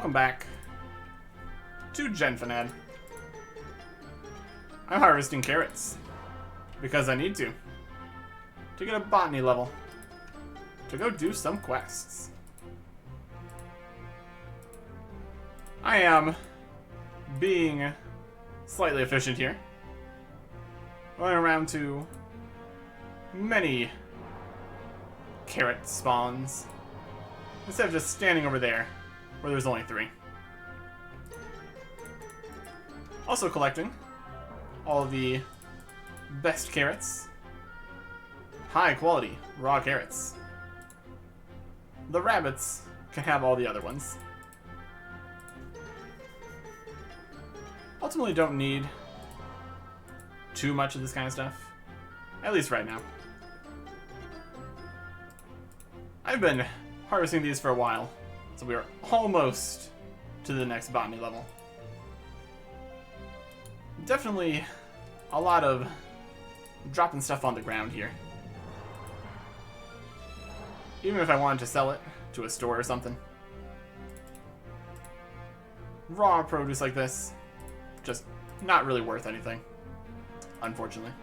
welcome back to Genfanad. I'm harvesting carrots because I need to get a botany level to go do some quests. I am being slightly efficient here, going around to many carrot spawns instead of just standing over there where there's only 3. Also collecting all of the best carrots, high quality raw carrots. The rabbits can have all the other ones. Ultimately don't need too much of this kind of stuff, at least right now. I've been harvesting these for a while, so we are almost to the next botany level. Definitely a lot of dropping stuff on the ground here. Even if I wanted to sell it to a store or something. Raw produce like this, just not really worth anything, unfortunately.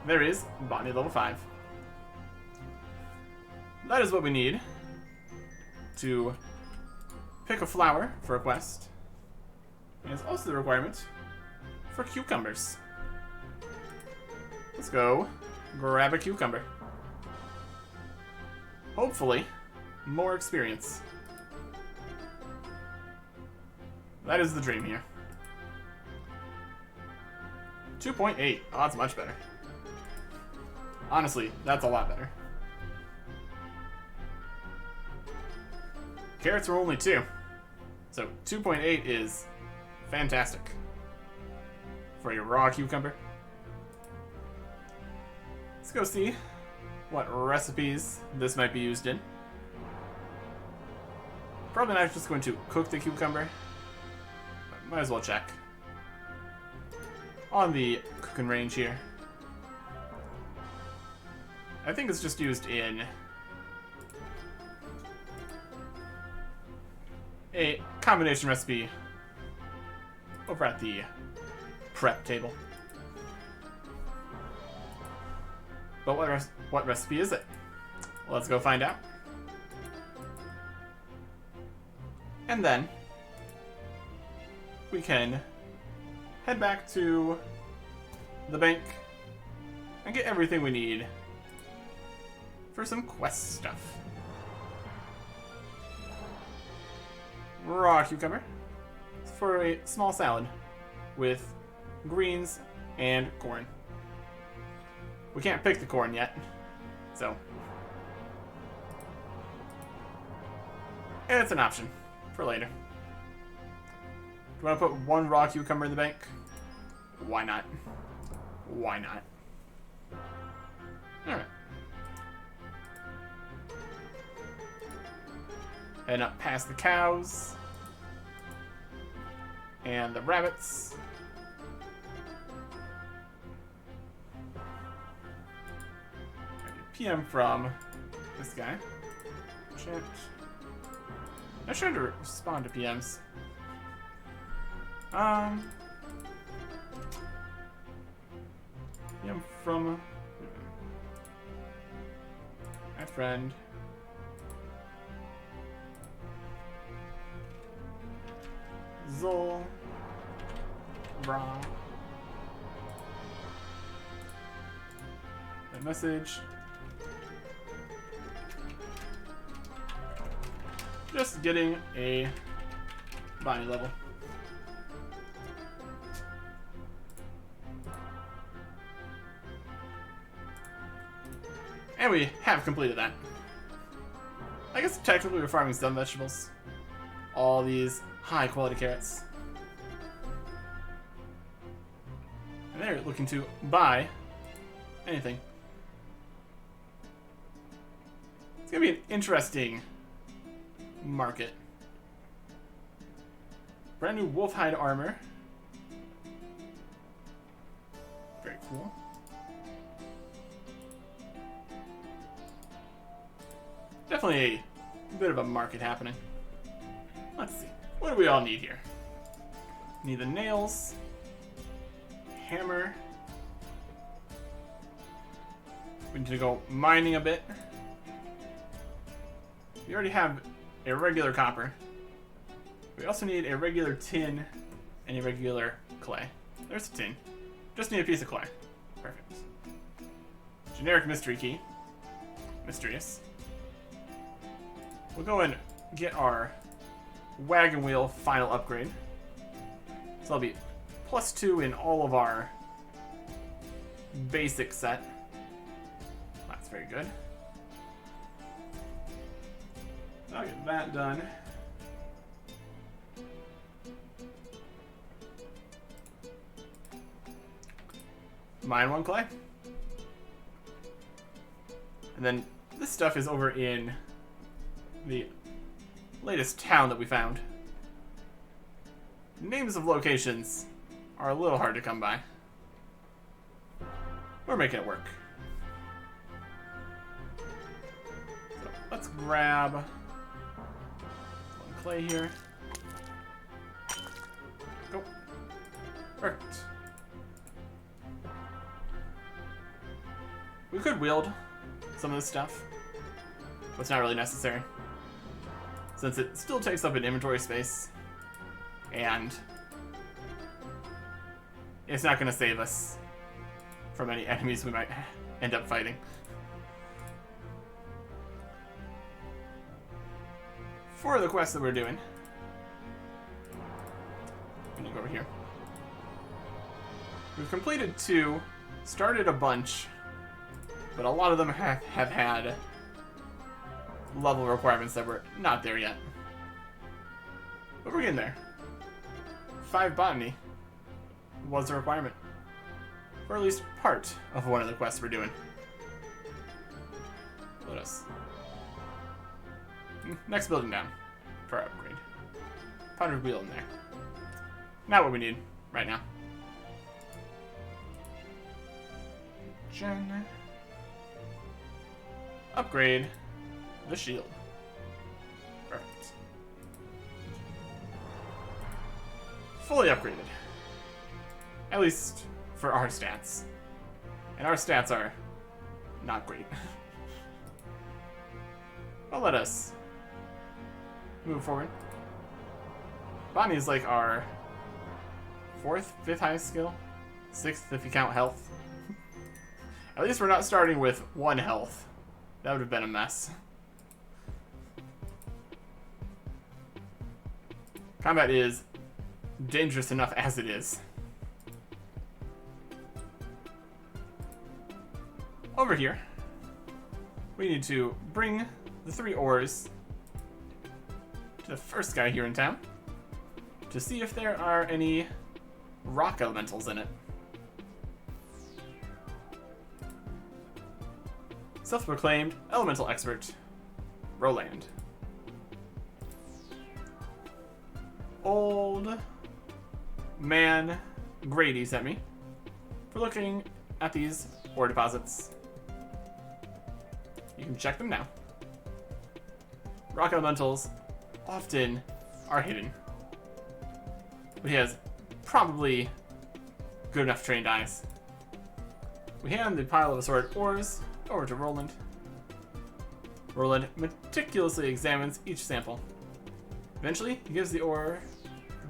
There is botany level 5. That is what we need to pick a flower for a quest. And it's also the requirement for cucumbers. Let's go grab a cucumber. Hopefully, more experience. That is the dream here. 2.8. Oh, that's much better. Honestly, that's a lot better. Carrots were only 2. So 2.8 is fantastic for a raw cucumber. Let's go see what recipes this might be used in. Probably not just going to cook the cucumber, but might as well check on the cooking range here. I think it's just used in a combination recipe over at the prep table. But what recipe is it? Well, let's go find out. And then we can head back to the bank and get everything we need for some quest stuff. Raw cucumber for a small salad with greens and corn. We can't pick the corn yet, so it's an option for later. Do you want to put 1 raw cucumber in the bank? Why not? Why not? Alright. Heading up past the cows and the rabbits. PM from this guy. Shit. I'm trying to respond to PMs. PM from my friend. Zol. Bra. That message. Just getting a botany level. And we have completed that. I guess technically we're farming some vegetables. All these high quality carrots. And they're looking to buy anything. It's gonna be an interesting market. Brand new wolf hide armor. Very cool. Definitely a bit of a market happening. Let's see. What do we all need here? Need the nails, hammer. We need to go mining a bit. We already have a regular copper. We also need a regular tin and a regular clay. There's a tin. Just need a piece of clay. Perfect. Generic mystery key. Mysterious. We'll go and get our wagon wheel final upgrade. So that'll be +2 in all of our basic set. That's very good. I'll get that done. Mine 1 clay. And then this stuff is over in the latest town that we found. Names of locations are a little hard to come by. We're making it work. So let's grab 1 clay here. Go. Perfect. We could wield some of this stuff, but it's not really necessary, since it still takes up an inventory space, and it's not going to save us from any enemies we might end up fighting. For the quest that we're doing, we need to go over here. We've completed 2, started a bunch, but a lot of them have had level requirements that were not there yet. But we're getting there. 5 botany was a requirement, or at least part of one of the quests we're doing. Let us. Next building down for our upgrade. Potter's wheel in there. Not what we need right now. Upgrade the shield. Perfect. Fully upgraded. At least for our stats. And our stats are not great. But let us move forward. Botany is like our 4th, 5th highest skill. 6th if you count health. At least we're not starting with 1 health. That would have been a mess. Combat is dangerous enough as it is. Over here, we need to bring the 3 ores to the first guy here in town to see if there are any rock elementals in it. Self-proclaimed elemental expert, Roland. Old man Grady sent me for looking at these ore deposits. You can check them now. Rock elementals often are hidden, but he has probably good enough trained eyes. We hand the pile of assorted ores over to Roland. Roland meticulously examines each sample. Eventually, he gives the ore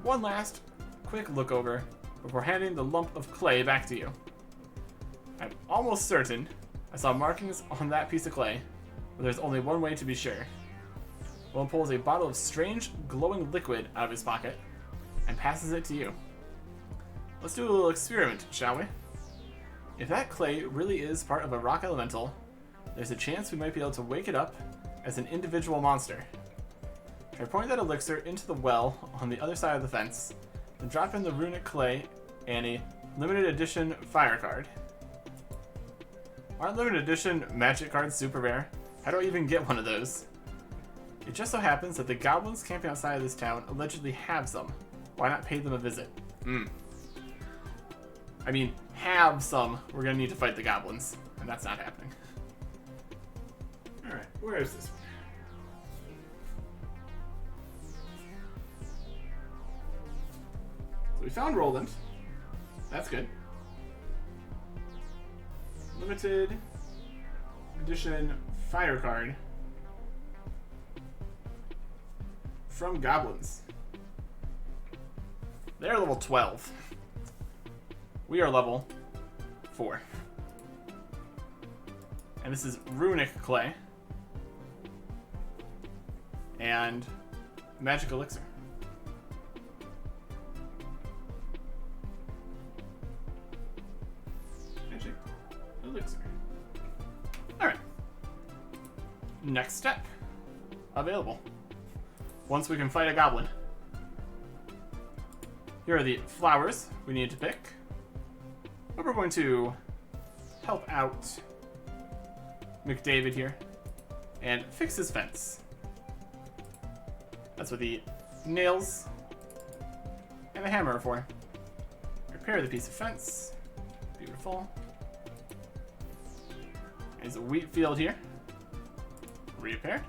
one last quick look over before handing the lump of clay back to you. I'm almost certain I saw markings on that piece of clay, but there's only one way to be sure. Roland pulls a bottle of strange, glowing liquid out of his pocket and passes it to you. Let's do a little experiment, shall we? If that clay really is part of a rock elemental, there's a chance we might be able to wake it up as an individual monster. Try pouring that elixir into the well on the other side of the fence, then drop in the runic clay and a limited edition fire card. Aren't limited edition magic cards super rare? How do I even get one of those? It just so happens that the goblins camping outside of this town allegedly have some. Why not pay them a visit? I mean, have some. We're gonna need to fight the goblins, and that's not happening. Alright, where is this one? found Roland. That's good. Limited edition fire card from Goblins. They're level 12. We are level 4. And this is Runic Clay. And Magic Elixir. Magic Elixir. Alright. Next step. Available. Once we can fight a goblin. Here are the flowers we need to pick. But we're going to help out McDavid here and fix his fence. That's what the nails and the hammer are for. Repair the piece of fence. Beautiful. There's a wheat field here. Repaired.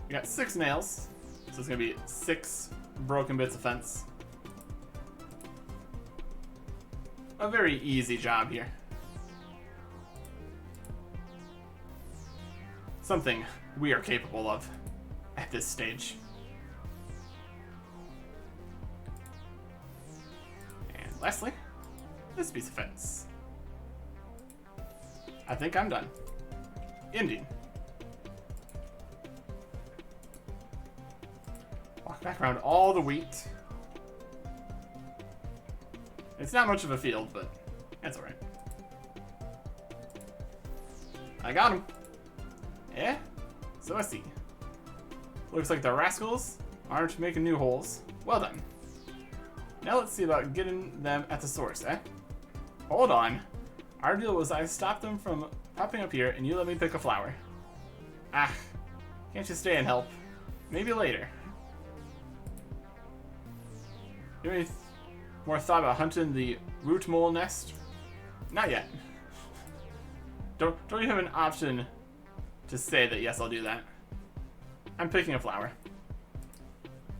We got 6 nails, so it's gonna be 6 broken bits of fence. A very easy job here. Something we are capable of at this stage. And lastly, this piece of fence. I think I'm done. Ending. Walk back around all the wheat. It's not much of a field, but that's alright. I got him. Yeah? So I see. Looks like the rascals aren't making new holes. Well done. Now let's see about getting them at the source, eh? Hold on. Our deal was I stopped them from popping up here and you let me pick a flower. Ah. Can't you stay and help? Maybe later. You have any more thought about hunting the root mole nest? Not yet. Don't you have an option to say that yes, I'll do that? I'm picking a flower.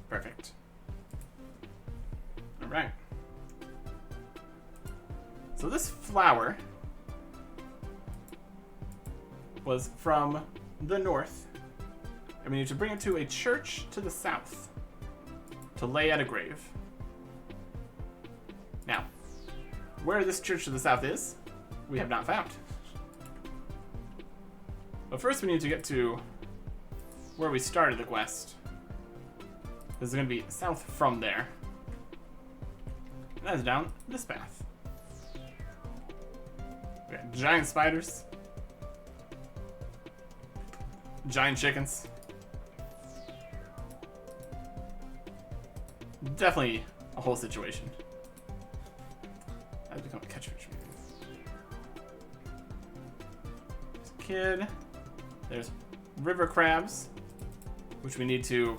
Perfect. Alright. So this flower was from the north, and we need to bring it to a church to the south to lay at a grave. Now, where this church to the south is, we have not found. But first we need to get to where we started the quest. This is going to be south from there. And that is down this path. We got giant spiders. Giant chickens. Definitely a whole situation. That's become a catchphrase. There's a kid. There's river crabs, which we need to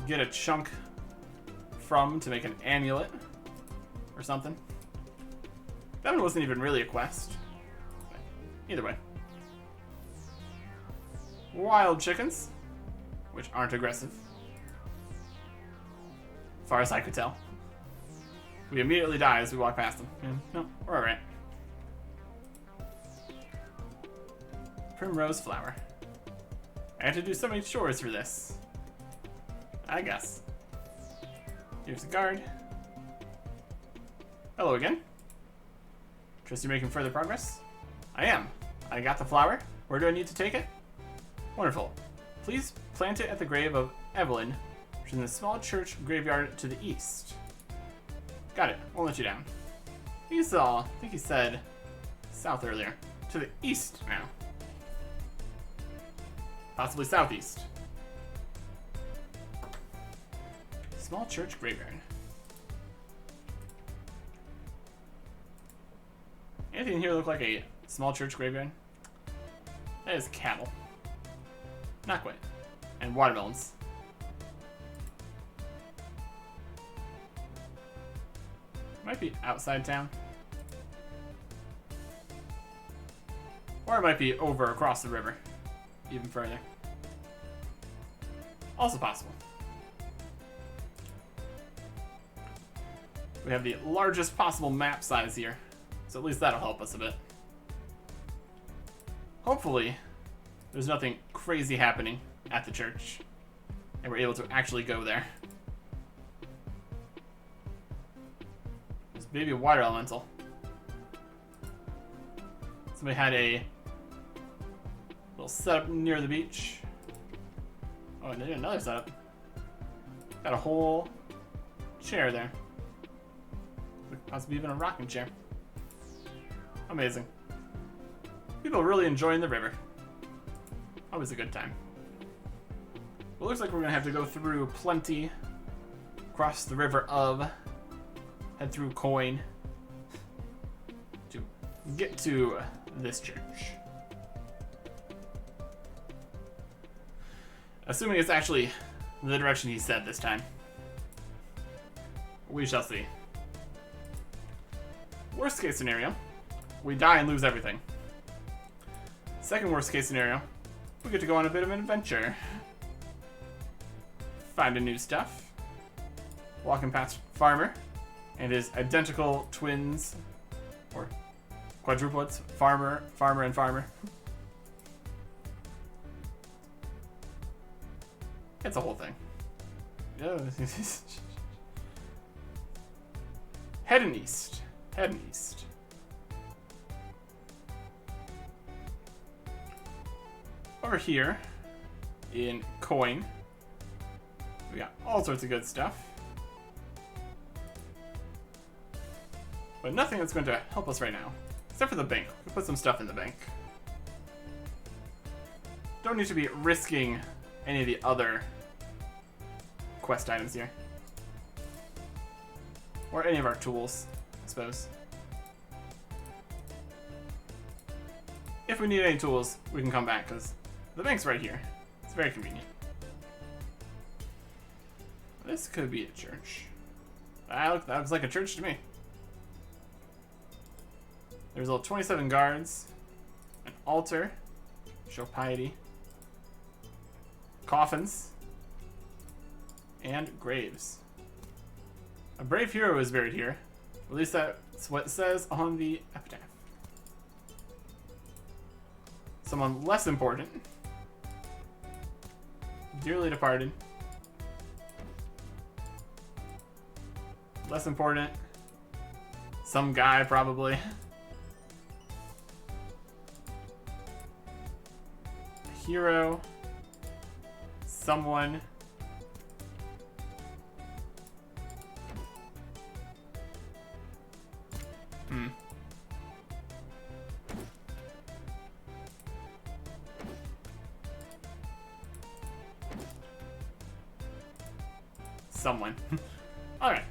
get a chunk from to make an amulet or something. That one wasn't even really a quest. Either way. Wild chickens, which aren't aggressive. As far as I could tell. We immediately die as we walk past them. And no, we're alright. Primrose flower. I have to do so many chores for this. I guess. Here's the guard. Hello again. Trust you're making further progress? I am. I got the flower. Where do I need to take it? Wonderful. Please plant it at the grave of Evelyn, which is in the small church graveyard to the east. Got it. Won't let you down. I think he said south earlier. To the east now. Possibly southeast. Small church graveyard. Anything in here look like a small church graveyard? That is cattle. Not quite. And watermelons. Might be outside town. Or it might be over across the river. Even further. Also possible. We have the largest possible map size here, so at least that'll help us a bit. Hopefully, there's nothing crazy happening at the church, and we're able to actually go there. There's maybe a water elemental. Somebody had a little setup near the beach. Oh, and they did another setup. Got a whole chair there. Possibly even a rocking chair. Amazing. People really enjoying the river. Always a good time. Well, looks like we're gonna have to go through Plenty, cross the river of, head through Coin, to get to this church. Assuming it's actually the direction he said this time. We shall see. Worst case scenario, we die and lose everything. Second worst case scenario, we get to go on a bit of an adventure. Find a new stuff. Walking past Farmer and his identical twins, or quadruplets, Farmer, and Farmer. It's a whole thing. Heading east. Heading east. Over here, in Coin, we got all sorts of good stuff. But nothing that's going to help us right now. Except for the bank. We can put some stuff in the bank. Don't need to be risking any of the other quest items here. Or any of our tools, I suppose. If we need any tools, we can come back, because the bank's right here. It's very convenient. This could be a church. That looks like a church to me. There's all 27 guards, an altar, show piety, coffins, and graves. A brave hero is buried here. At least that's what it says on the epitaph. Someone less important, dearly departed. Less important, some guy probably. A hero, someone. Someone. Alright.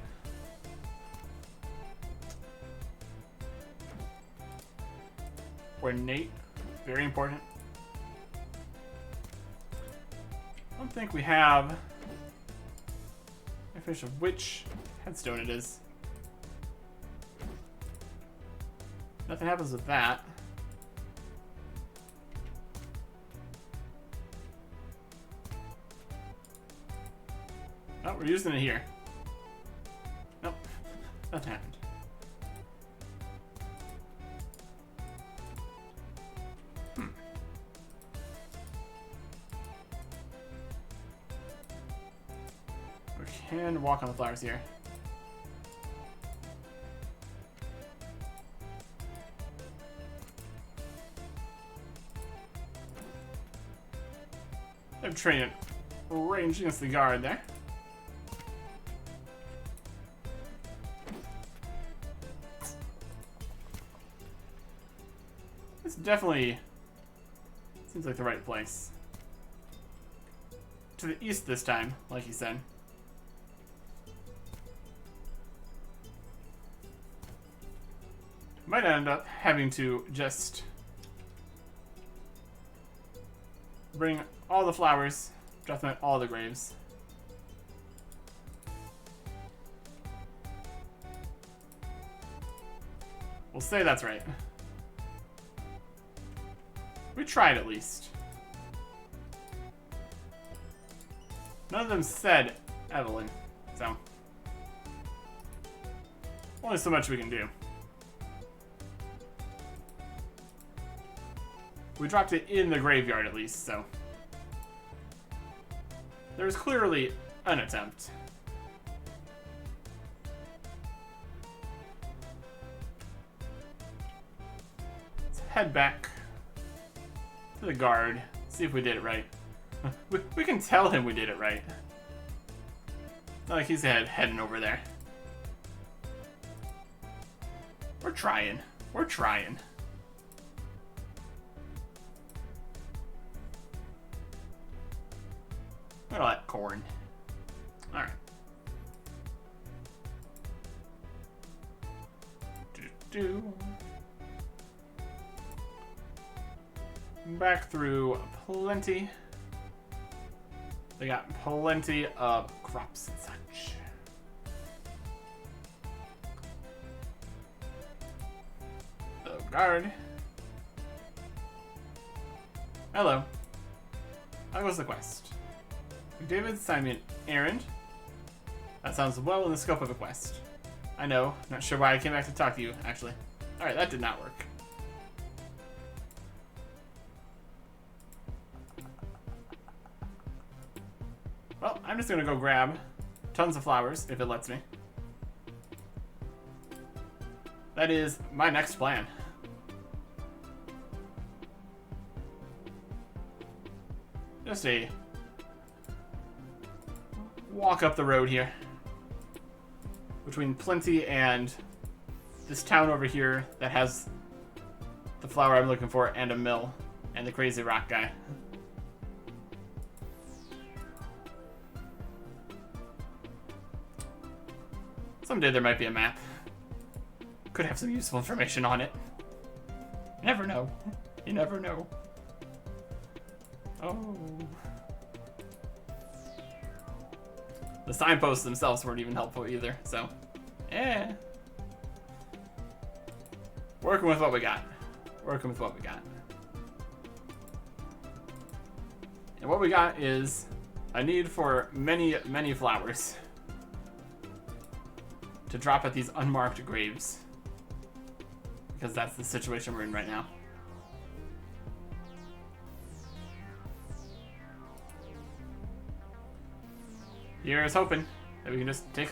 Ornate. Very important. I don't think we have information of which headstone it is. Nothing happens with that. Oh, we're using it here. Nope. Nothing happened. We can walk on the flowers here. I'm training range against the guard there. This definitely seems like the right place. To the east this time, like he said. Might end up having to just bring all the flowers, drop them at all the graves. We'll say that's right. We tried at least. None of them said Evelyn, so. only so much we can do. We dropped it in the graveyard at least, so there's clearly an attempt. Let's head back to the guard, see if we did it right. We can tell him we did it right. Not like he's heading over there. We're trying. We're trying. Look at all that corn. Alright. Back through plenty. They got plenty of crops and such. The guard. Hello. How goes the quest? David assigned me an errand. That sounds well in the scope of a quest. I know. Not sure why I came back to talk to you, actually. Alright, that did not work. Well, I'm just gonna go grab tons of flowers, if it lets me. That is my next plan. Just a walk up the road here. Between Plenty and this town over here that has the flower I'm looking for and a mill and the crazy rock guy. Someday there might be a map. Could have some useful information on it. You never know. You never know. Oh. The signposts themselves weren't even helpful either, so. Eh. Working with what we got. Working with what we got. And what we got is a need for many, many flowers to drop at these unmarked graves. Because that's the situation we're in right now. Here's hoping that we can just take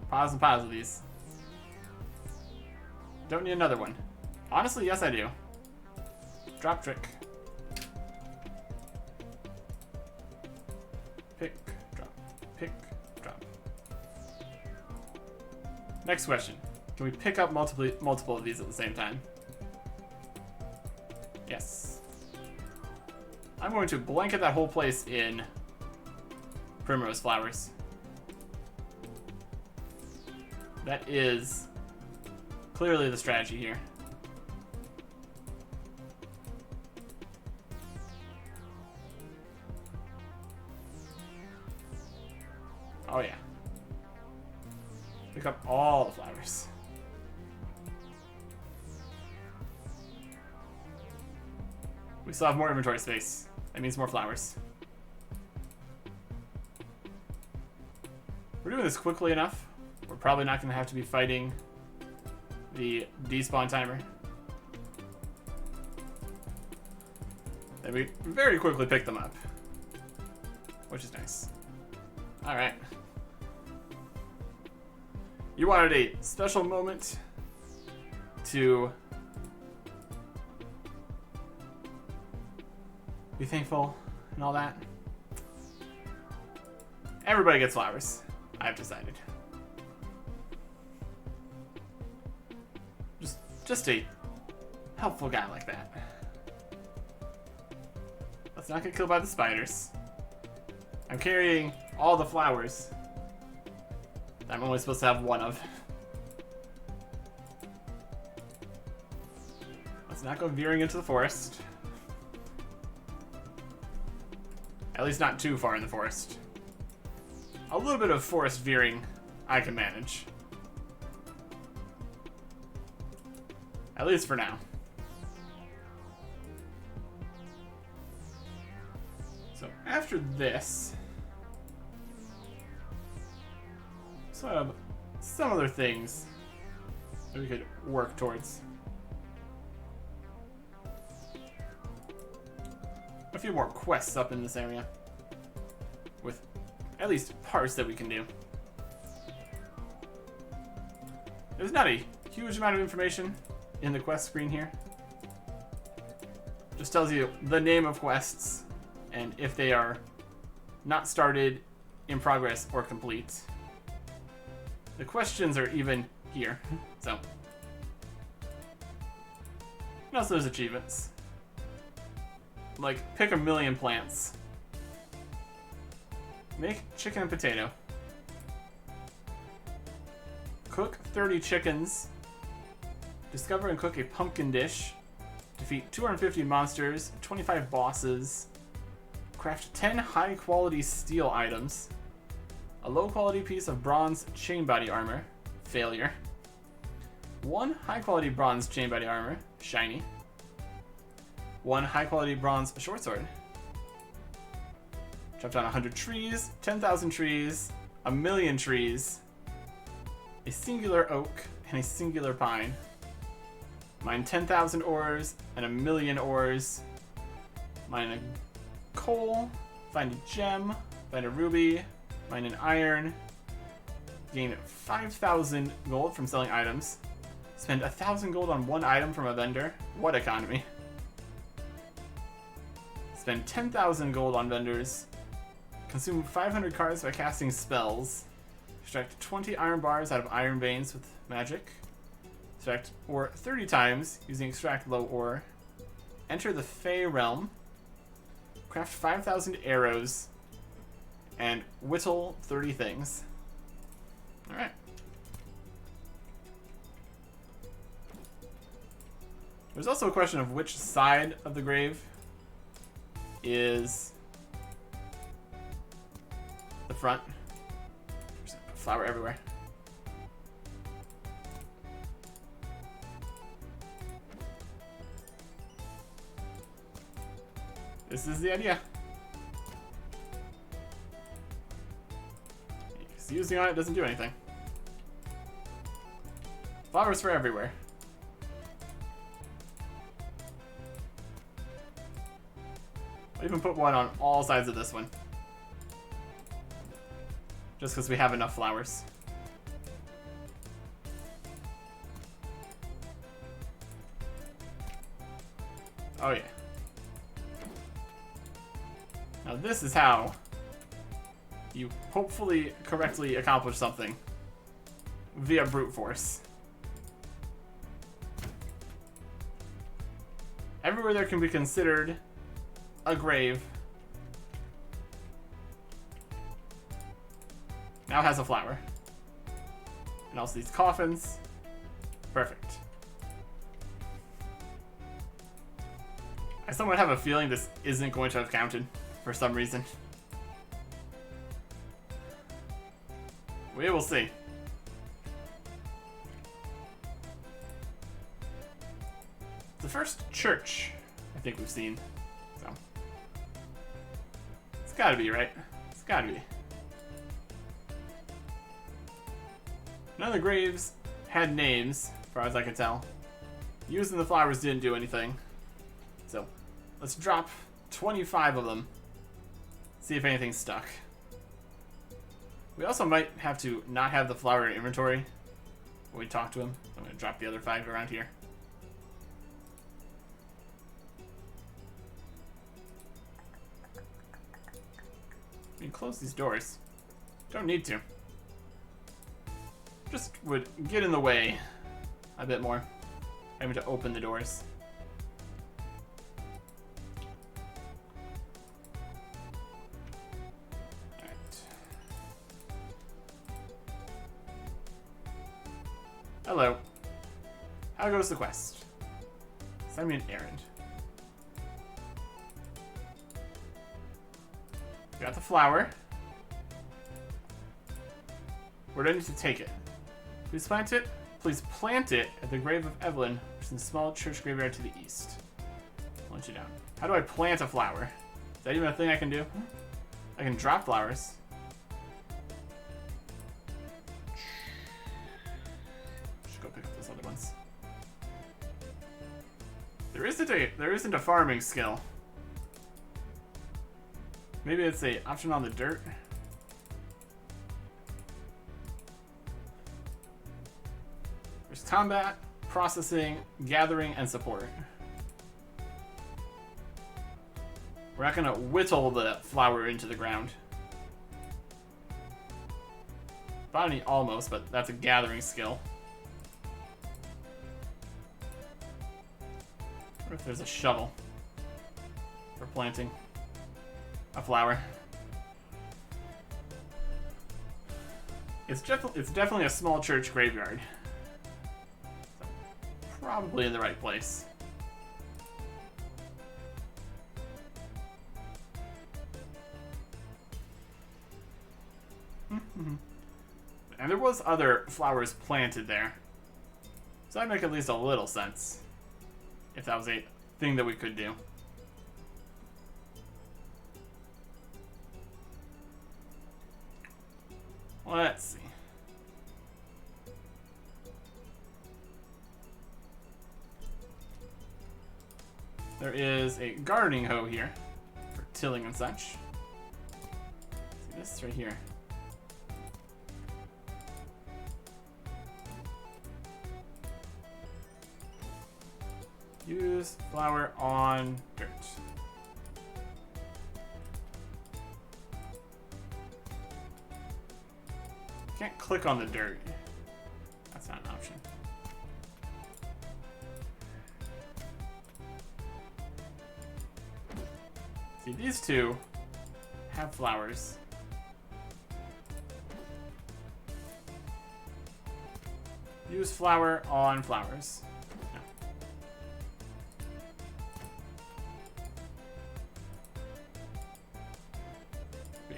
pause and pause of these. Don't need another one. Honestly, yes I do. Drop trick. Pick, drop, pick, drop. Next question. Can we pick up multiple of these at the same time? Yes. I'm going to blanket that whole place in primrose flowers. That is clearly the strategy here. Oh yeah. Pick up all the flowers. We still have more inventory space. That means more flowers. We're doing this quickly enough. We're probably not going to have to be fighting the despawn timer. And we very quickly pick them up, which is nice. Alright. You wanted a special moment to be thankful and all that. Everybody gets flowers, I've decided. Just a helpful guy like that. Let's not get killed by the spiders. I'm carrying all the flowers that I'm only supposed to have one of. Let's not go veering into the forest. At least not too far in the forest. A little bit of forest veering I can manage. At least for now. So after this, so I have some other things that we could work towards. A few more quests up in this area. With at least parts that we can do. There's not a huge amount of information in the quest screen here. Just tells you the name of quests and if they are not started, in progress, or complete. The questions are even here, so. And also there's achievements. Like, pick 1,000,000 plants. Make chicken and potato. Cook 30 chickens. Discover and cook a pumpkin dish. Defeat 250 monsters, 25 bosses. Craft 10 high-quality steel items. A low-quality piece of bronze chain body armor. Failure. 1 high-quality bronze chain body armor. Shiny. 1 high-quality bronze short sword. Chop down 100 trees, 10,000 trees, 1,000,000 trees, a singular oak, and a singular pine. Mine 10,000 ores and 1,000,000 ores. Mine a coal, find a gem, find a ruby, mine an iron. Gain 5,000 gold from selling items. Spend 1,000 gold on 1 item from a vendor. What economy? Spend 10,000 gold on vendors. Consume 500 cards by casting spells. Extract 20 iron bars out of iron veins with magic. Extract ore 30 times using extract low ore. Enter the Fey realm. Craft 5,000 arrows. And whittle 30 things. Alright. There's also a question of which side of the grave is the front. There's a flower everywhere. This is the idea. Because using on it doesn't do anything. Flowers for everywhere. I'll even put one on all sides of this one. Just because we have enough flowers. Oh yeah. Now this is how you hopefully correctly accomplish something via brute force. Everywhere there can be considered a grave now has a flower. And also these coffins. Perfect. I somewhat have a feeling this isn't going to have counted for some reason. We will see. The first church I think we've seen. So it's gotta be, right? It's gotta be. None of the graves had names, as far as I could tell. Using the flowers didn't do anything. So let's drop 25 of them. See if anything stuck. We also might have to not have the flower in inventory when we talk to him. I'm going to drop the other 5 around here. We can close these doors. Don't need to. Just would get in the way a bit more. Having to open the doors. Hello. How goes the quest? Send me an errand. Got the flower. Where do I need to take it? Please plant it. Please plant it at the grave of Evelyn, which is in the small church graveyard to the east. I'll let you down. How do I plant a flower? Is that even a thing I can do? I can drop flowers. Go pick up this other one. There isn't a farming skill. Maybe it's a option on the dirt. There's combat, processing, gathering, and support. We're not gonna whittle the flower into the ground. Botany almost, but that's a gathering skill. What if there's a shovel for planting a flower? It's definitely a small church graveyard. So, probably in the right place. And there was other flowers planted there. So that'd make at least a little sense. If that was a thing that we could do. Let's see. There is a gardening hoe here for tilling and such. See this right here. Use flower on dirt. Can't click on the dirt. That's not an option. See, these two have flowers. Use flower on flowers.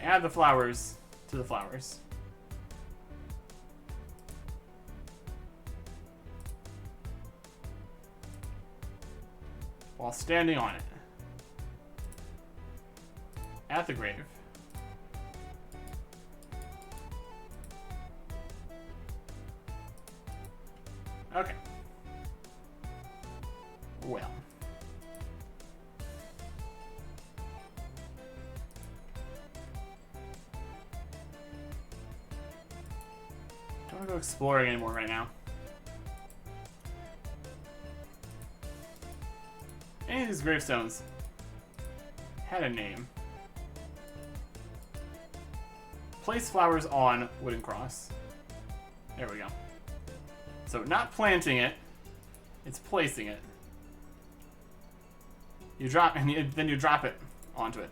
Add the flowers to the flowers. While standing on it. At the grave. Okay. Well. Don't want to go exploring anymore right now. Any of these gravestones had a name. Place flowers on wooden cross. There we go. So not planting it, it's placing it. You drop, and then you drop it onto it.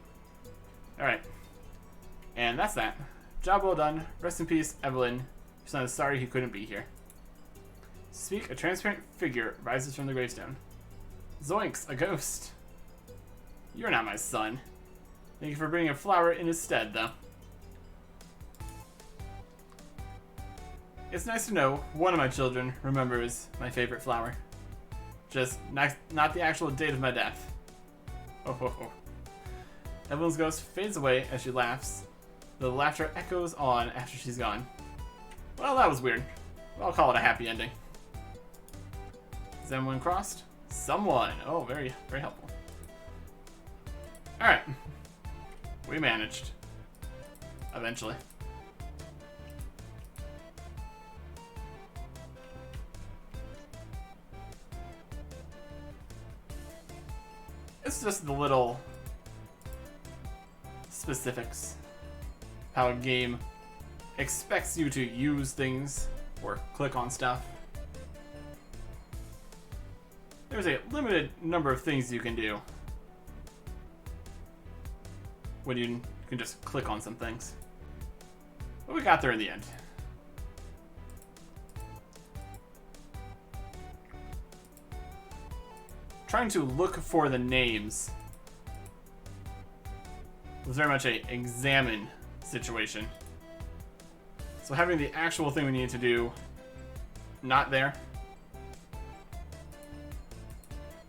Alright. And that's that. Job well done. Rest in peace, Evelyn. Your son is sorry he couldn't be here. Speak, a transparent figure rises from the gravestone. Zoinks, a ghost. You're not my son. Thank you for bringing a flower in his stead, though. It's nice to know one of my children remembers my favorite flower. Just not the actual date of my death. Oh ho ho. Evelyn's ghost fades away as she laughs. The laughter echoes on after she's gone. Well, that was weird. I'll call it a happy ending. Is anyone crossed? Someone. Oh, very, very helpful. Alright. We managed. Eventually. It's just the little specifics. How a game expects you to use things or click on stuff. There's a limited number of things you can do when you can just click on some things. But we got there in the end. Trying to look for the names was very much a examine situation. So having the actual thing we need to do not there,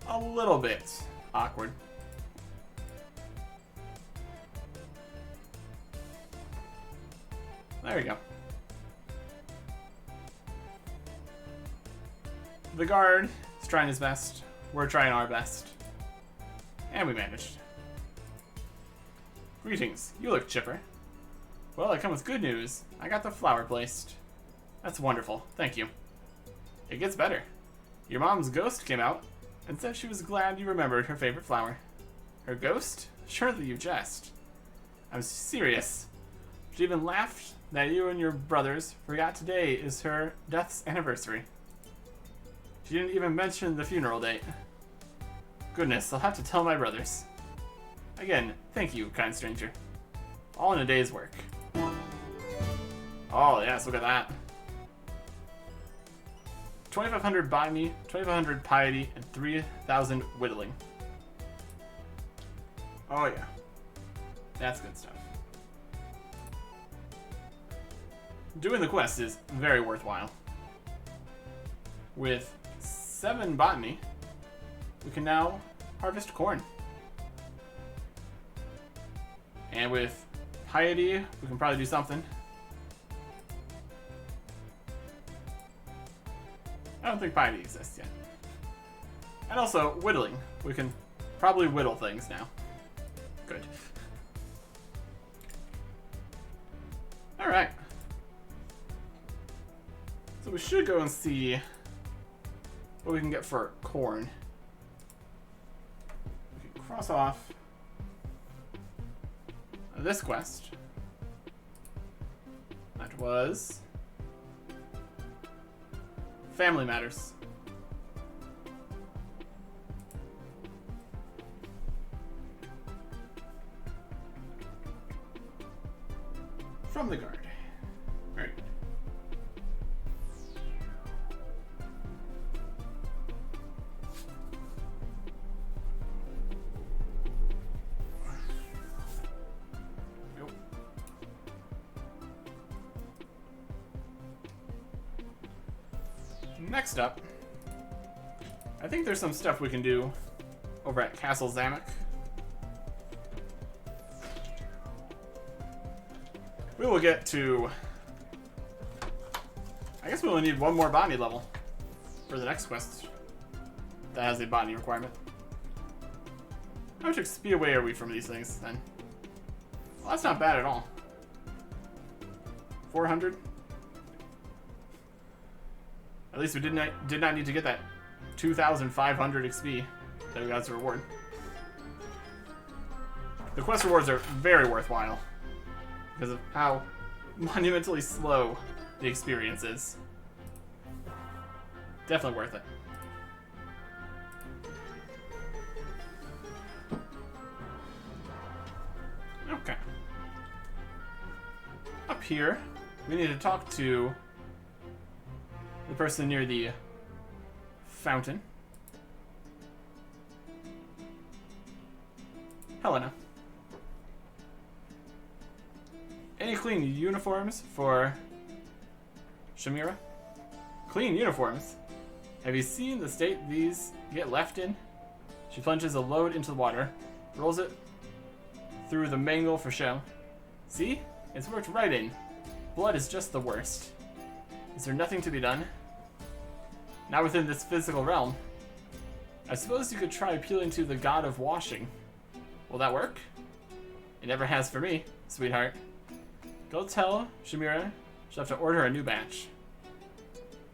a little bit awkward. There we go. The guard is trying his best we're trying our best. And we managed. Greetings. You look chipper. Well, I come with good news. I got the flower placed. That's wonderful. Thank you. It gets better. Your mom's ghost came out and said she was glad you remembered her favorite flower. Her ghost? Surely you jest. I'm serious. She even laughed that you and your brothers forgot today is her death's anniversary. She didn't even mention the funeral date. Goodness, I'll have to tell my brothers. Again, thank you, kind stranger. All in a day's work. Oh, yes, look at that. 2,500 botany, 2,500 piety, and 3,000 whittling. Oh, yeah. That's good stuff. Doing the quest is very worthwhile. With 7 botany, we can now harvest corn. And with piety, we can probably do something. I don't think piety exists yet. And also, whittling. We can probably whittle things now. Good. Alright. So we should go and see what we can get for corn. We can cross off this quest. That was Family Matters. From the guard. Alright. Next up, I think there's some stuff we can do over at Castle Zamek. We will get to... I guess we only need one more botany level for the next quest that has a botany requirement. How much XP away are we from these things, then? Well, that's not bad at all. 400? At least we did not need to get that 2,500 XP that we got as a reward. The quest rewards are very worthwhile because of how monumentally slow the experience is. Definitely worth it. Okay. Up here, we need to talk to the person near the fountain. Helena. Any clean uniforms for Shamira? Clean uniforms? Have you seen the state these get left in? She plunges a load into the water, rolls it through the mangle for show. See? It's worked right in. Blood is just the worst. Is there nothing to be done? Not within this physical realm. I suppose you could try appealing to the god of washing. Will that work? It never has for me, sweetheart. Go tell Shamira she'll have to order a new batch.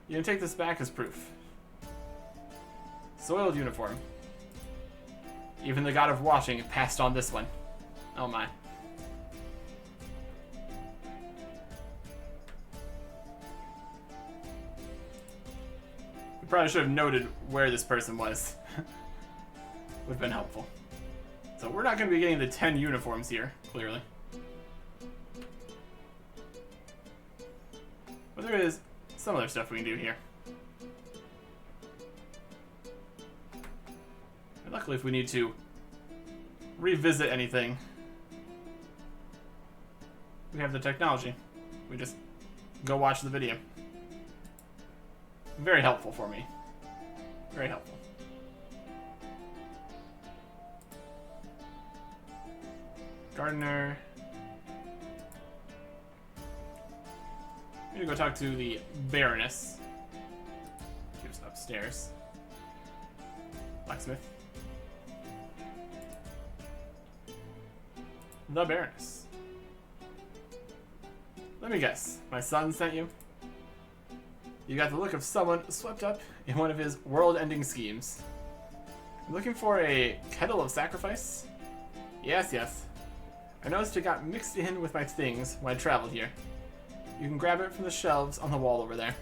You can take this back as proof. Soiled uniform. Even the god of washing passed on this one. Oh my. We probably should have noted where this person was. Would have been helpful. So we're not going to be getting the 10 uniforms here, clearly. But there is some other stuff we can do here. And luckily, if we need to revisit anything, we have the technology. We just go watch the video. Very helpful for me. Very helpful. Gardener. I'm gonna go talk to the Baroness. She was upstairs. By blacksmith. The Baroness. Let me guess, my son sent you? You got the look of someone swept up in one of his world-ending schemes. I'm looking for a kettle of sacrifice? Yes, yes. I noticed it got mixed in with my things when I traveled here. You can grab it from the shelves on the wall over there.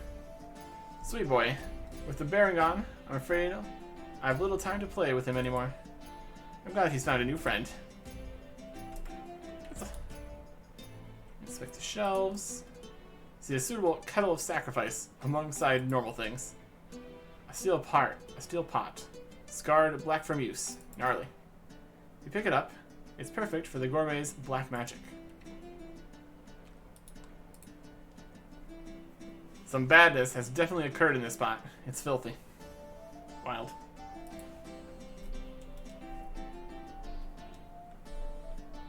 Sweet boy. With the bearing on, I'm afraid I have little time to play with him anymore. I'm glad he's found a new friend. Inspect the shelves. See a suitable kettle of sacrifice alongside normal things. A steel pot. Scarred, black from use. Gnarly. You pick it up. It's perfect for the gourmet's black magic. Some badness has definitely occurred in this pot. It's filthy. Wild.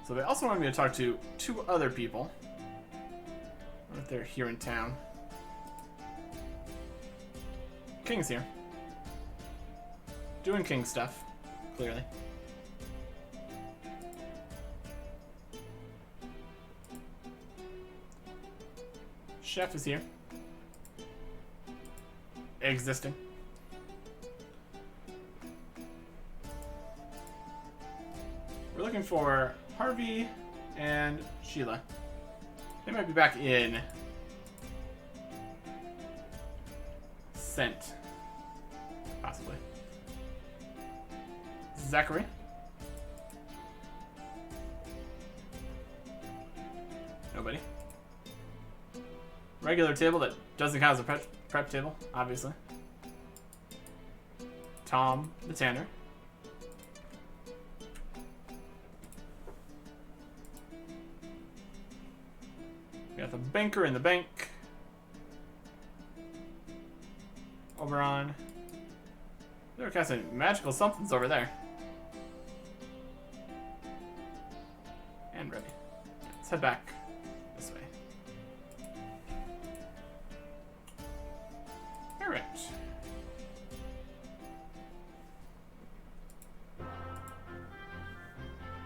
So they also wanted me to talk to 2 other people. I wonder if they're here in town. King's here. Doing king stuff, clearly. Chef is here. Existing. We're looking for Harvey and Sheila. They might be back in Scent. Possibly. Zachary. Nobody. Regular table that doesn't count as a prep table, obviously. Tom, the tanner. We got the banker in the bank. Oberon. They're casting magical somethings over there. And ready. Let's head back this way. Alright.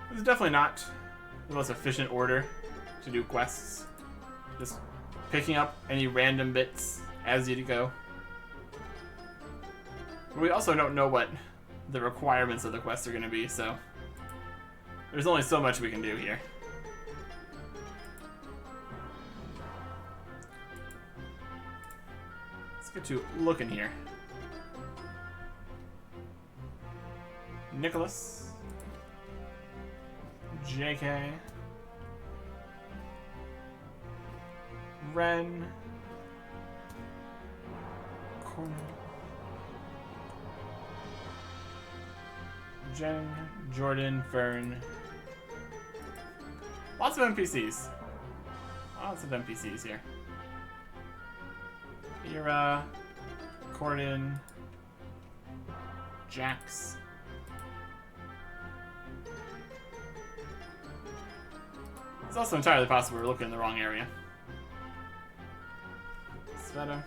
This is definitely not the most efficient order to do quests. Just picking up any random bits as you go. We also don't know what the requirements of the quest are going to be, so there's only so much we can do here. Let's get to looking here. Nicholas. JK. Ren. Cornel. Jen, Jordan, Fern. Lots of NPCs. Lots of NPCs here. Ira, Corden, Jax. It's also entirely possible we're looking in the wrong area. Sveta.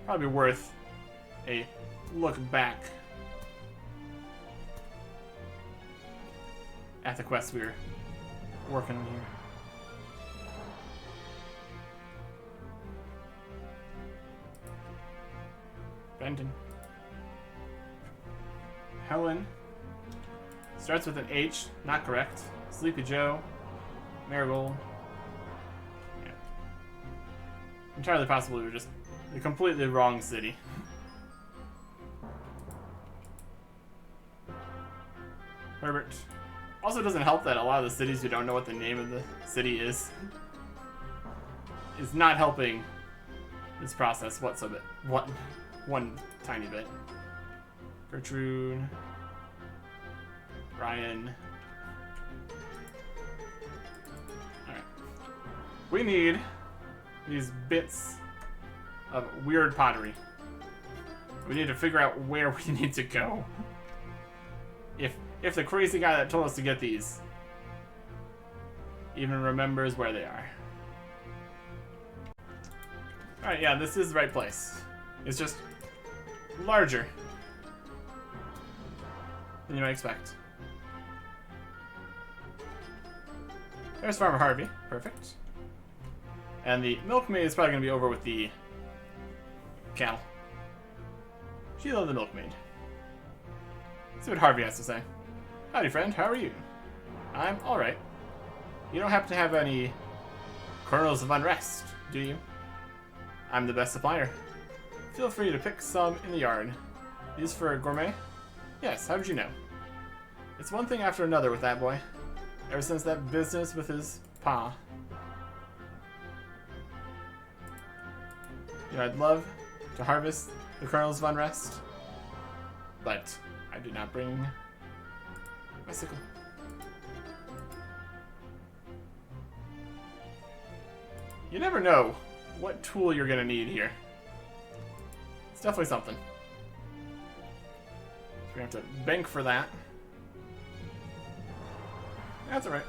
Probably worth a look back at the quest we were working on here. Benton. Helen. Starts with an H, not correct. Sleepy Joe. Marigold. Yeah. Entirely possible we were just the completely wrong city. Herbert. Also doesn't help that a lot of the cities who don't know what the name of the city is not helping this process whatsoever. One tiny bit. Gertrude. Ryan. Alright. We need these bits of weird pottery. We need to figure out where we need to go. If the crazy guy that told us to get these even remembers where they are. Alright, yeah, this is the right place. It's just larger than you might expect. There's Farmer Harvey. Perfect. And the milkmaid is probably going to be over with the cattle. She loved the milkmaid. Let's see what Harvey has to say. Howdy, friend. How are you? I'm alright. You don't happen to have any kernels of unrest, do you? I'm the best supplier. Feel free to pick some in the yard. These for a gourmet? Yes, how did you know? It's one thing after another with that boy. Ever since that business with his pa. You know, I'd love to harvest the kernels of unrest, but I did not bring my sickle. You never know what tool you're gonna need here. It's definitely something. So we have to bank for that. That's alright.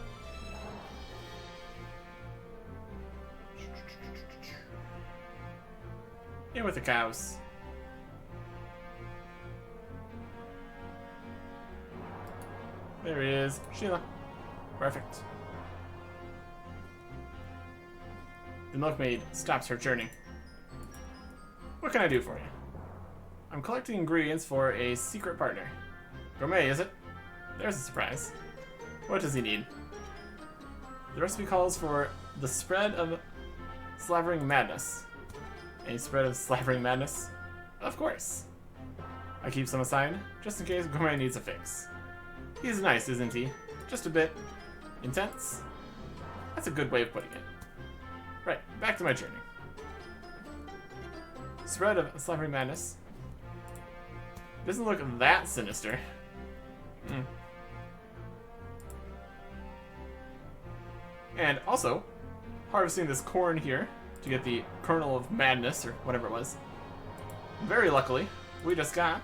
In with the cows. There he is. Sheila. Perfect. The milkmaid stops her churning. What can I do for you? I'm collecting ingredients for a secret partner. Gourmet, is it? There's a surprise. What does he need? The recipe calls for the spread of slavering madness. Any spread of slavering madness? Of course. I keep some aside, just in case Gourmet needs a fix. He's nice, isn't he? Just a bit intense? That's a good way of putting it. Right, back to my journey. Spread of slavering madness. Doesn't look that sinister. And also, harvesting this corn here to get the kernel of madness, or whatever it was. Very luckily, we just got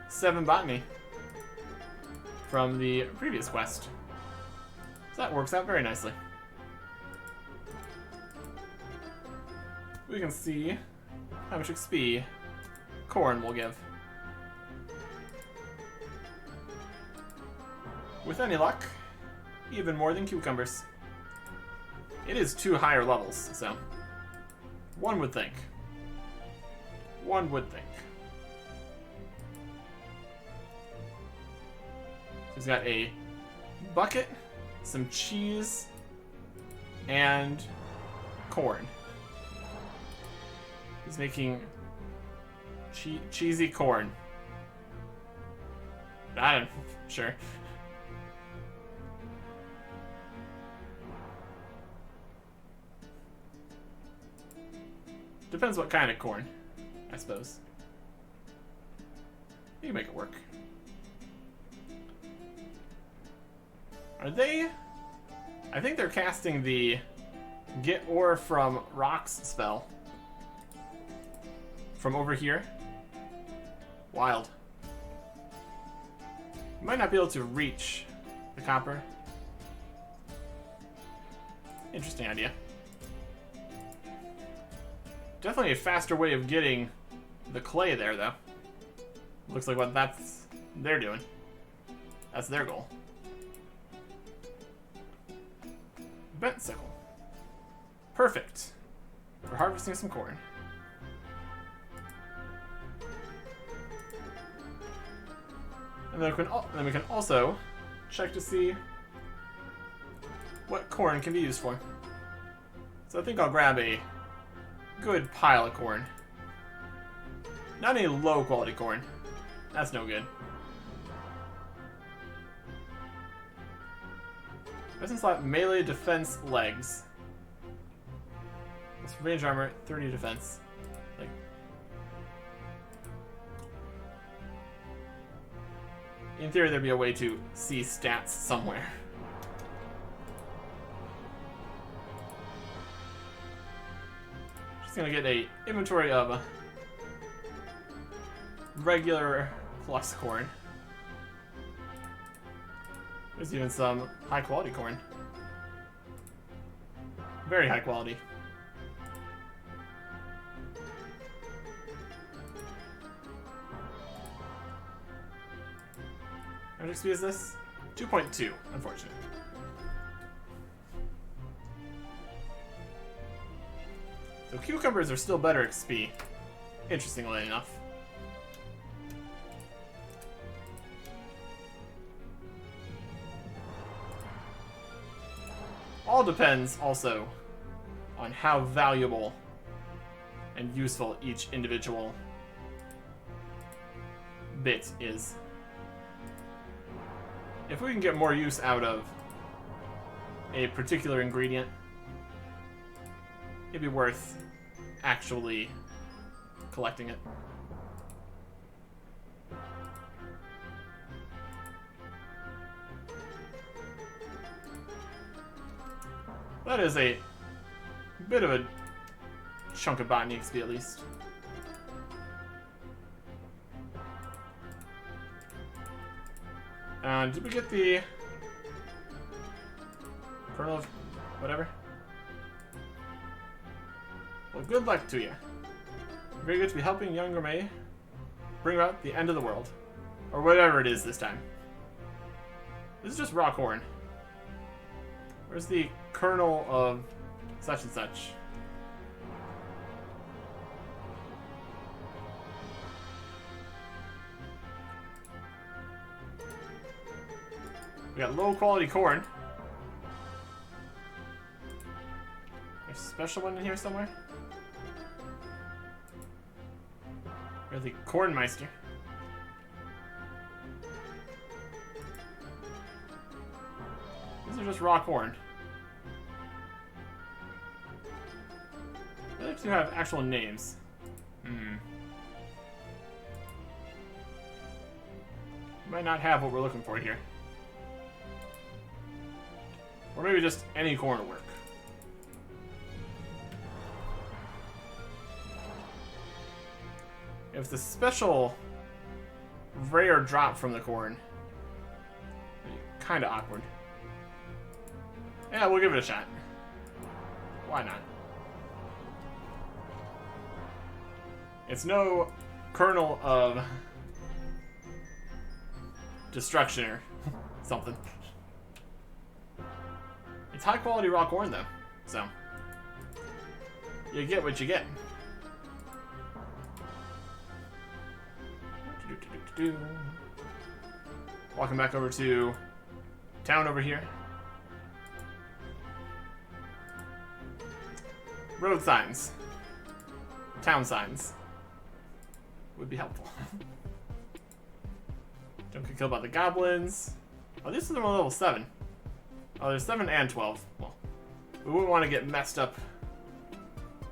7 botany from the previous quest. So that works out very nicely. We can see how much XP corn will give. With any luck, even more than cucumbers. It is 2 higher levels, so one would think. One would think. He's got a bucket, some cheese, and corn. He's making cheesy corn. I don't know. Sure. Depends what kind of corn, I suppose. You can make it work. Are they... I think they're casting the Get Ore from Rocks spell. From over here. Wild. You might not be able to reach the copper. Interesting idea. Definitely a faster way of getting the clay there, though. Looks like what they're doing. That's their goal. Bent sickle. Perfect. For harvesting some corn. And then we can also check to see what corn can be used for. So I think I'll grab a good pile of corn. Not any low quality corn. That's no good. Doesn't slot melee defense legs. This range armor, 30 defense. Like, in theory, there'd be a way to see stats somewhere. Just gonna get a inventory of regular plus corn. There's even some high quality corn. Very high quality. How much XP is this? 2.2. Unfortunate. So cucumbers are still better XP. Interestingly enough. All depends also on how valuable and useful each individual bit is. If we can get more use out of a particular ingredient, it'd be worth actually collecting it. That is a bit of a chunk of botany XP at least. Did we get the kernel of whatever? Well, good luck to you. Very good to be helping young Gourmet bring about the end of the world. Or whatever it is this time. This is just raw corn. Where's the kernel of such and such? We got low quality corn. There's a special one in here somewhere. Where's the Cornmeister? These are just raw corn. They do have actual names. Might not have what we're looking for here. Or maybe just any corn will work. If the special rare drop from the corn, kind of awkward. Yeah, we'll give it a shot. Why not? It's no kernel of destruction or something. It's high quality raw corn though, so you get what you get. Walking back over to town over here. Road signs. Town signs. Would be helpful. Don't get killed by the goblins. Oh, this is the one level 7. Oh, there's 7 and 12. Well, we wouldn't want to get messed up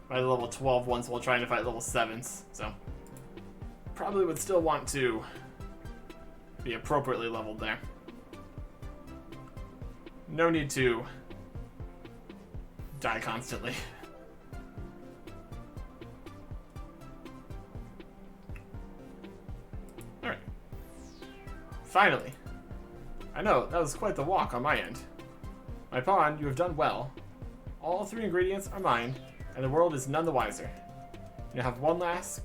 by the level 12 ones while trying to fight level 7s, so probably would still want to be appropriately leveled there. No need to die constantly. Alright. Finally. I know, that was quite the walk on my end. My pawn, you have done well. All 3 ingredients are mine, and the world is none the wiser. You have one last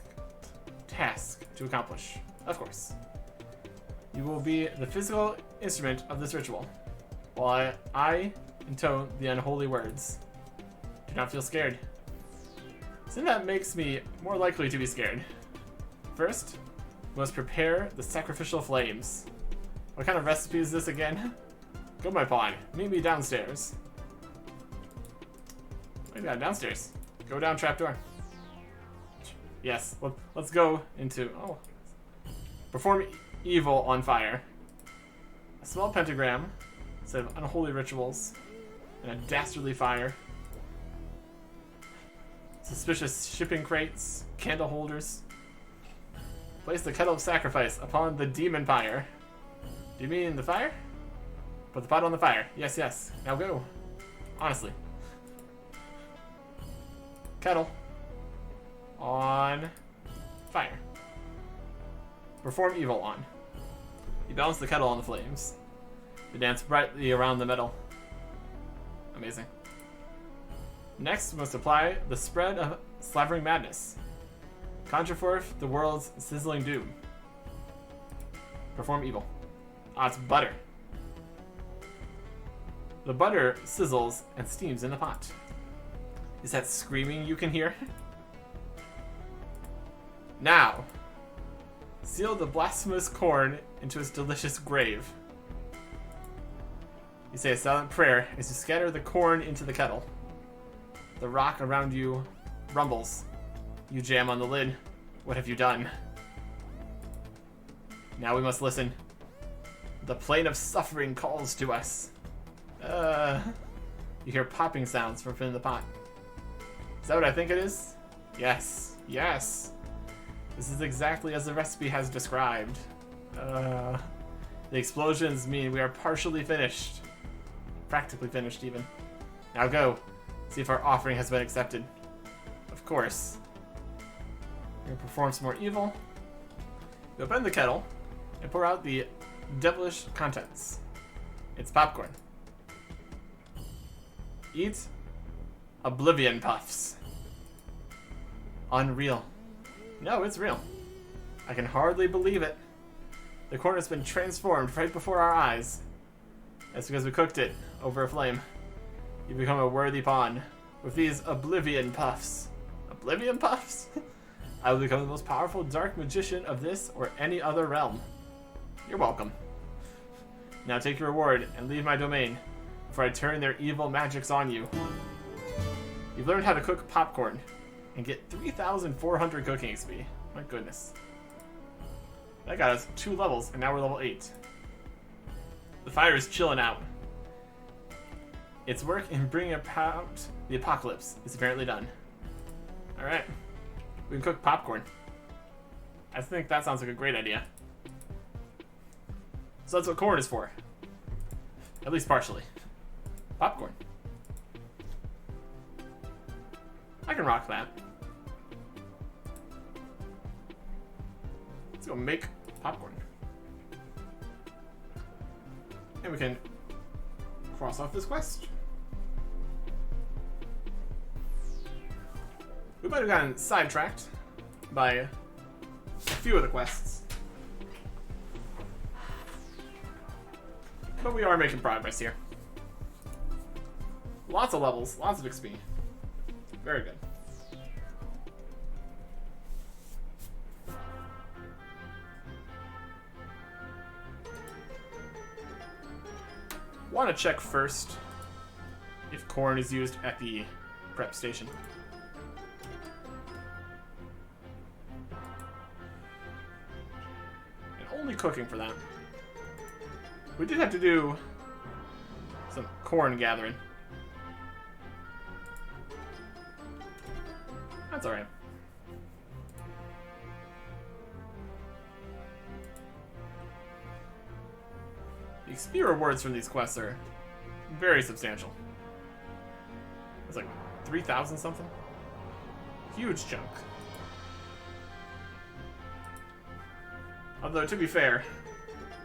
task to accomplish. Of course. You will be the physical instrument of this ritual, while I intone the unholy words. Do not feel scared. Since that makes me more likely to be scared. First, we must prepare the sacrificial flames. What kind of recipe is this again? Go, my pawn. Meet me downstairs. What do you got downstairs? Go down trapdoor. Yes, let's go into... Oh. Perform evil on fire. A small pentagram, set of unholy rituals, and a dastardly fire. Suspicious shipping crates, candle holders. Place the kettle of sacrifice upon the demon pyre. Do you mean the fire? Put the pot on the fire. Yes, yes. Now go. Honestly. Kettle. On fire. Perform evil on. You balance the kettle on the flames. You dance brightly around the metal. Amazing. Next, we must apply the spread of slavering madness. Conjure forth the world's sizzling doom. Perform evil. Ah, it's butter. The butter sizzles and steams in the pot. Is that screaming you can hear? Now, seal the blasphemous corn into its delicious grave. You say a silent prayer as you scatter the corn into the kettle. The rock around you rumbles. You jam on the lid. What have you done? Now we must listen. The plane of suffering calls to us. You hear popping sounds from within the pot. Is that what I think it is? Yes. Yes. This is exactly as the recipe has described. The explosions mean we are partially finished. Practically finished, even. Now go. See if our offering has been accepted. Of course. We're gonna perform some more evil. We open the kettle and pour out the devilish contents. It's popcorn. Eat oblivion puffs. Unreal. No, it's real. I can hardly believe it. The corn has been transformed right before our eyes. That's because we cooked it over a flame. You become a worthy pawn. With these oblivion puffs. Oblivion puffs? I will become the most powerful dark magician of this or any other realm. You're welcome. Now take your reward and leave my domain before I turn their evil magics on you. You've learned how to cook popcorn and get 3,400 cooking XP. My goodness. That got us 2 levels, and now we're level 8. The fire is chilling out. Its work in bringing about the apocalypse is apparently done. Alright. We can cook popcorn. I think that sounds like a great idea. So that's what corn is for. At least partially. Popcorn. I can rock that. Let's go make popcorn. And we can cross off this quest. We might have gotten sidetracked by a few of the quests. But we are making progress here. Lots of levels, lots of XP. Very good. Want to check first if corn is used at the prep station. And only cooking for that. We did have to do some corn gathering. That's alright. The XP rewards from these quests are very substantial. It's like 3,000 something. Huge chunk. Although, to be fair,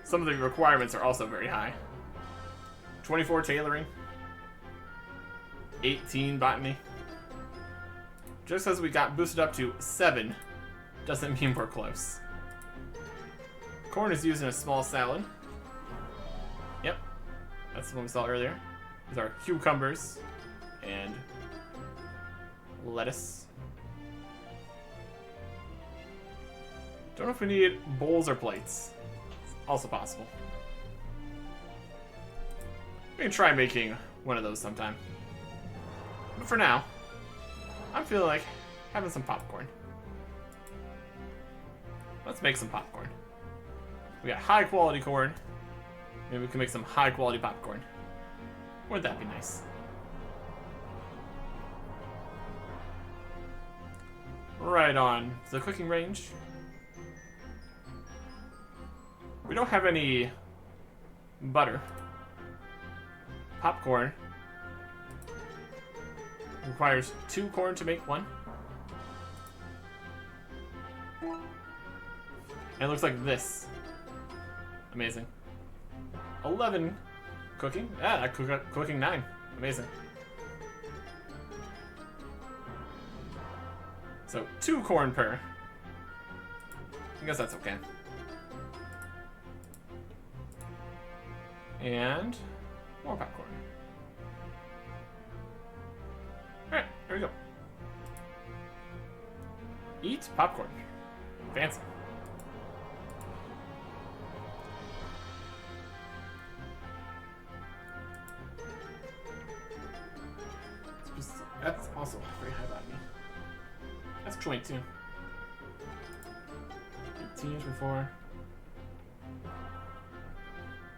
some of the requirements are also very high. 24 tailoring. 18 botany. Just as we got boosted up to 7 doesn't mean we're close. Corn is used in a small salad. Yep, that's the one we saw earlier. These are cucumbers and lettuce. Don't know if we need bowls or plates. It's also possible. We can try making one of those sometime. But for now, I'm feeling like having some popcorn. Let's make some popcorn. We got high quality corn. Maybe we can make some high quality popcorn. Wouldn't that be nice? Right on. The cooking range. We don't have any butter. Popcorn requires 2 corn to make 1. And it looks like this. Amazing. 11 cooking. Yeah, cooking 9. Amazing. So 2 corn per. I guess that's okay. And more popcorn. Alright, here we go. Eat popcorn. Fancy. That's also very high value. That's 22. 18 before.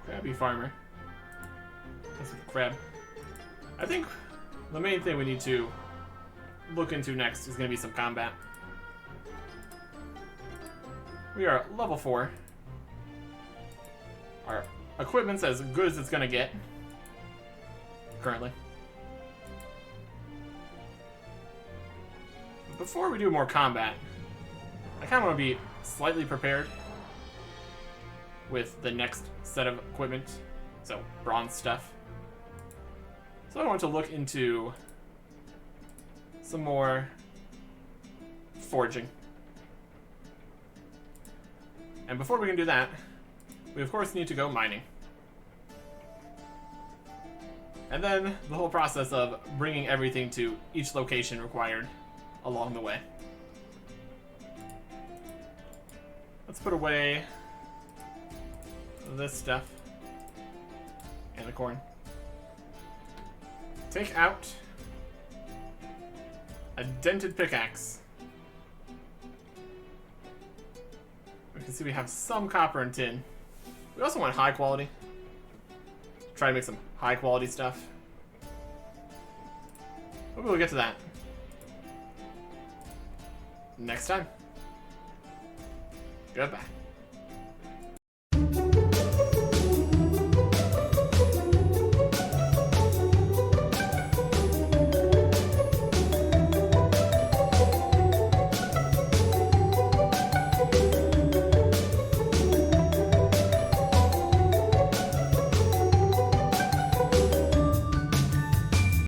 Crabby farmer. That's a crab. I think the main thing we need to look into next is going to be some combat. We are at level 4. Our equipment's as good as it's going to get. Currently. Before we do more combat, I kind of want to be slightly prepared with the next set of equipment, so bronze stuff. So I want to look into some more forging. And before we can do that, we of course need to go mining. And then the whole process of bringing everything to each location required along the way. Let's put away this stuff and the corn. Take out a dented pickaxe. We can see we have some copper and tin. We also want high quality. Try to make some high quality stuff. Maybe we'll get to that next time. Goodbye.